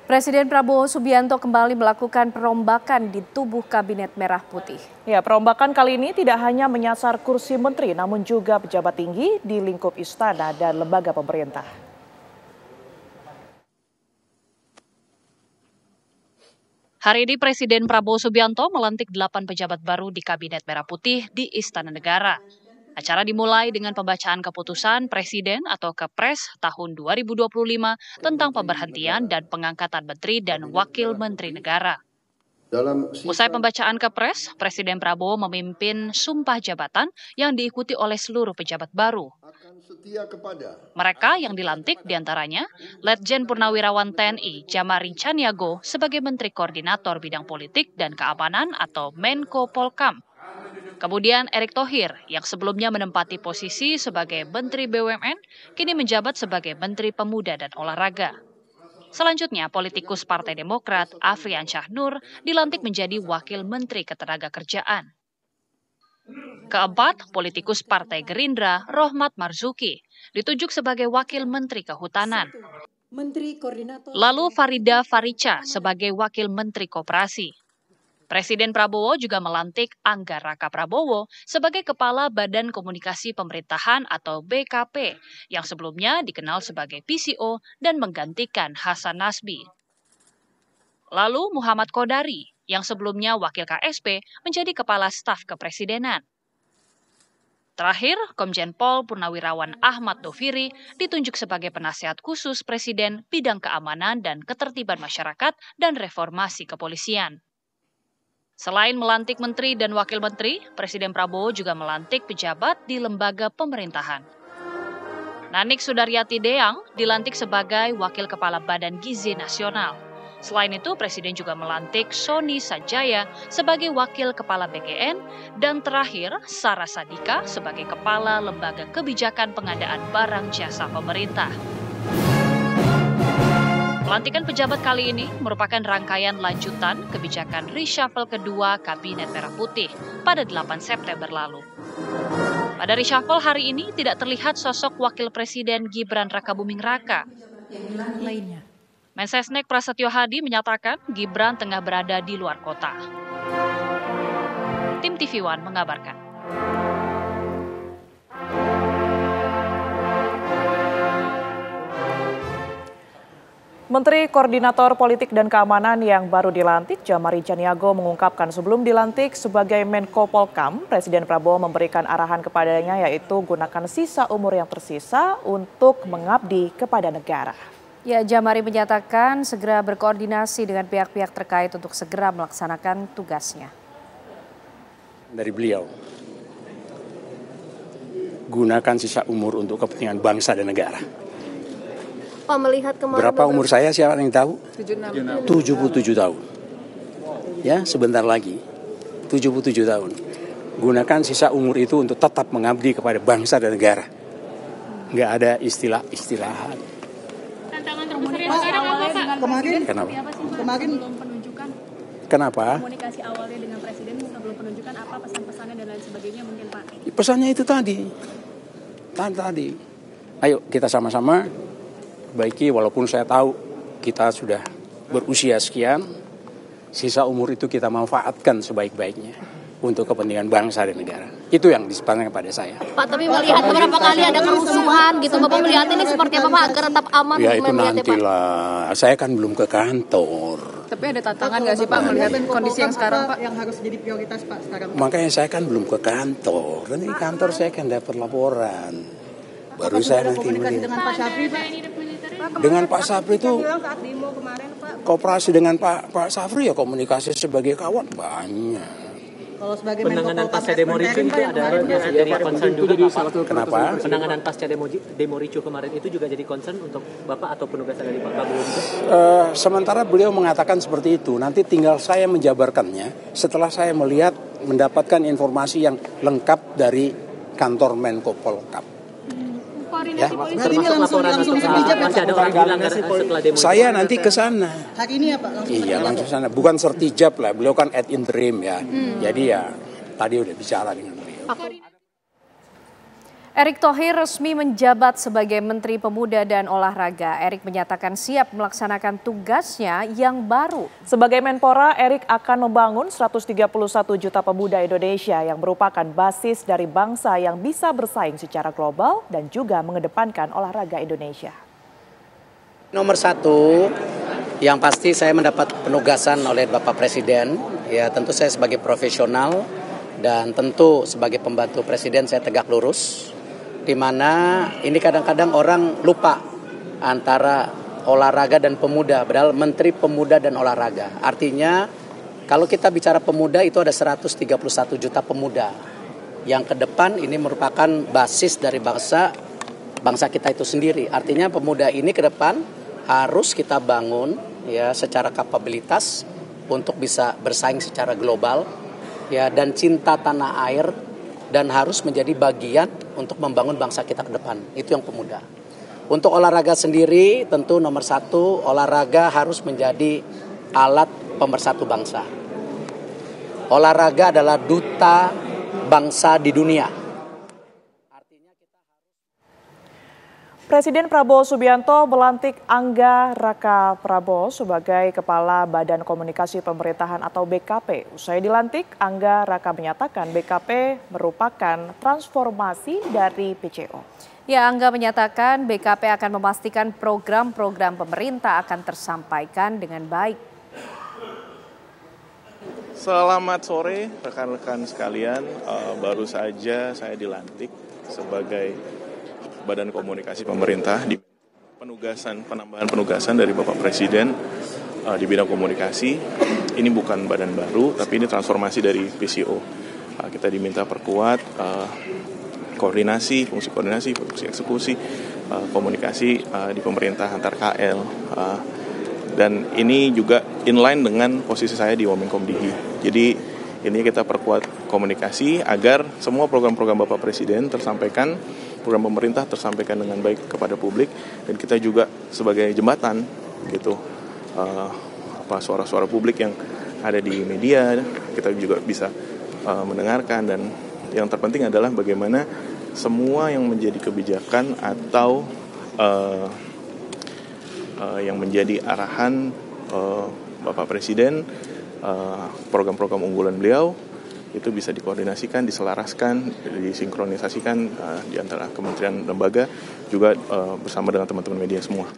Presiden Prabowo Subianto kembali melakukan perombakan di tubuh Kabinet Merah Putih. Ya, perombakan kali ini tidak hanya menyasar kursi menteri, namun juga pejabat tinggi di lingkup istana dan lembaga pemerintah. Hari ini Presiden Prabowo Subianto melantik 8 pejabat baru di Kabinet Merah Putih di Istana Negara. Acara dimulai dengan pembacaan keputusan Presiden atau Kepres tahun 2025 tentang pemberhentian dan pengangkatan menteri dan wakil menteri negara. Usai pembacaan Kepres, Presiden Prabowo memimpin sumpah jabatan yang diikuti oleh seluruh pejabat baru. Mereka yang dilantik diantaranya Letjen Purnawirawan TNI Djamari Chaniago sebagai Menteri Koordinator Bidang Politik dan Keamanan atau Menko Polkam. Kemudian Erick Thohir yang sebelumnya menempati posisi sebagai Menteri BUMN kini menjabat sebagai Menteri Pemuda dan Olahraga. Selanjutnya politikus Partai Demokrat Afrian Syahnur dilantik menjadi Wakil Menteri Ketenagakerjaan. Keempat, politikus Partai Gerindra Rohmat Marzuki ditunjuk sebagai Wakil Menteri Kehutanan. Lalu Farida Faricha sebagai Wakil Menteri Koperasi. Presiden Prabowo juga melantik Angga Raka Prabowo sebagai Kepala Badan Komunikasi Pemerintahan atau BKP yang sebelumnya dikenal sebagai PCO dan menggantikan Hasan Nasbi. Lalu Muhammad Kodari yang sebelumnya Wakil KSP menjadi Kepala Staf Kepresidenan. Terakhir, Komjen Pol Purnawirawan Ahmad Doviri ditunjuk sebagai Penasihat Khusus Presiden Bidang Keamanan dan Ketertiban Masyarakat dan Reformasi Kepolisian. Selain melantik menteri dan wakil menteri, Presiden Prabowo juga melantik pejabat di lembaga pemerintahan. Nanik Sudaryati Deang dilantik sebagai Wakil Kepala Badan Gizi Nasional. Selain itu, Presiden juga melantik Sony Sanjaya sebagai Wakil Kepala BKN dan terakhir Sarah Sadika sebagai Kepala Lembaga Kebijakan Pengadaan Barang Jasa Pemerintah. Pelantikan pejabat kali ini merupakan rangkaian lanjutan kebijakan reshuffle kedua Kabinet Merah Putih pada 8 September lalu. Pada reshuffle hari ini tidak terlihat sosok Wakil Presiden Gibran Rakabuming Raka. Mensesnek Prasetyo Hadi menyatakan Gibran tengah berada di luar kota. Tim TV One mengabarkan. Menteri Koordinator Politik dan Keamanan yang baru dilantik, Djamari Chaniago mengungkapkan sebelum dilantik sebagai Menko Polkam, Presiden Prabowo memberikan arahan kepadanya yaitu gunakan sisa umur yang tersisa untuk mengabdi kepada negara. Ya, Djamari menyatakan segera berkoordinasi dengan pihak-pihak terkait untuk segera melaksanakan tugasnya. Dari beliau, gunakan sisa umur untuk kepentingan bangsa dan negara. Pak, melihat kemarin berapa umur saya, siapa yang tahu? 77 tahun. Ya, sebentar lagi 77 tahun. Gunakan sisa umur itu untuk tetap mengabdi kepada bangsa dan negara. Nggak ada istilah-istilahan. Tantangan terbesarnya sekarang apa, Pak? Kenapa? Kemarin belum penunjukan. Kenapa? Komunikasi awalnya dengan Presiden sebelum penunjukan apa pesan-pesannya dan lain sebagainya mungkin, Pak? Pesannya itu tadi. Ayo kita sama-sama baiki, walaupun saya tahu kita sudah berusia sekian, sisa umur itu kita manfaatkan sebaik-baiknya untuk kepentingan bangsa dan negara. Itu yang disampaikan kepada saya. Pak, tapi melihat beberapa kali ada kerusuhan gitu, Bapak melihat ini seperti apa, Pak, agar tetap aman? Ya itu nantilah, saya kan belum ke kantor. Tapi ada tantangan nggak sih Pak melihat kondisi yang sekarang, Pak, yang harus jadi prioritas Pak sekarang? Makanya saya kan belum ke kantor, dan di kantor saya kan dapat laporan. Baru saya nanti komunikasi dengan Pak Syafri, Pak? Dengan Pak Syafri itu kooperasi dengan Pak Syafri ya komunikasi sebagai kawan banyak. Kalau sebagai penanganan pasca demo ricu itu ada jadi concern juga, Pak. Kenapa? Penanganan pasca demo ricu kemarin itu juga jadi concern untuk Bapak atau penugasan dari Pak Prabowo juga? Sementara beliau mengatakan seperti itu, nanti tinggal saya menjabarkannya setelah saya mendapatkan informasi yang lengkap dari kantor Menko Polkam. Koordinasi Ya. polisi ini langsung kerja, masih ada orang bilang setelah demo. Saya nanti ke sana. Hari ini ya Pak? Iya, langsung sana. Bukan sertijab lah, beliau kan ad interim ya. Jadi ya tadi udah bicara dengan beliau. Erick Thohir resmi menjabat sebagai Menteri Pemuda dan Olahraga. Erick menyatakan siap melaksanakan tugasnya yang baru. Sebagai Menpora, Erick akan membangun 131 juta pemuda Indonesia yang merupakan basis dari bangsa yang bisa bersaing secara global dan juga mengedepankan olahraga Indonesia. Nomor satu, yang pasti saya mendapat penugasan oleh Bapak Presiden. Ya, tentu saya sebagai profesional dan tentu sebagai pembantu Presiden saya tegak lurus. Di mana ini kadang-kadang orang lupa antara olahraga dan pemuda, padahal Menteri Pemuda dan Olahraga. Artinya kalau kita bicara pemuda itu ada 131 juta pemuda yang ke depan ini merupakan basis dari bangsa kita itu sendiri. Artinya pemuda ini ke depan harus kita bangun ya secara kapabilitas untuk bisa bersaing secara global ya, dan cinta tanah air, dan harus menjadi bagian untuk membangun bangsa kita ke depan. Itu yang pemuda. Untuk olahraga sendiri, tentu nomor satu, olahraga harus menjadi alat pemersatu bangsa. Olahraga adalah duta bangsa di dunia. Presiden Prabowo Subianto melantik Angga Raka Prabowo sebagai Kepala Badan Komunikasi Pemerintahan atau BKP. Usai dilantik, Angga Raka menyatakan BKP merupakan transformasi dari PCO. Ya, Angga menyatakan BKP akan memastikan program-program pemerintah akan tersampaikan dengan baik. Selamat sore rekan-rekan sekalian, baru saja saya dilantik sebagai Badan Komunikasi Pemerintah di penambahan penugasan dari Bapak Presiden di bidang komunikasi. Ini bukan badan baru, tapi ini transformasi dari PCO. Kita diminta perkuat koordinasi, fungsi eksekusi, komunikasi di pemerintah antar KL. Dan ini juga inline dengan posisi saya di Wamenkumdihi. Jadi ini kita perkuat komunikasi agar semua program-program Bapak Presiden tersampaikan, program pemerintah tersampaikan dengan baik kepada publik, dan kita juga sebagai jembatan gitu suara-suara publik yang ada di media kita juga bisa mendengarkan, dan yang terpenting adalah bagaimana semua yang menjadi kebijakan atau yang menjadi arahan Bapak Presiden, program-program unggulan beliau itu bisa dikoordinasikan, diselaraskan, disinkronisasikan di antara kementerian lembaga juga bersama dengan teman-teman media semua.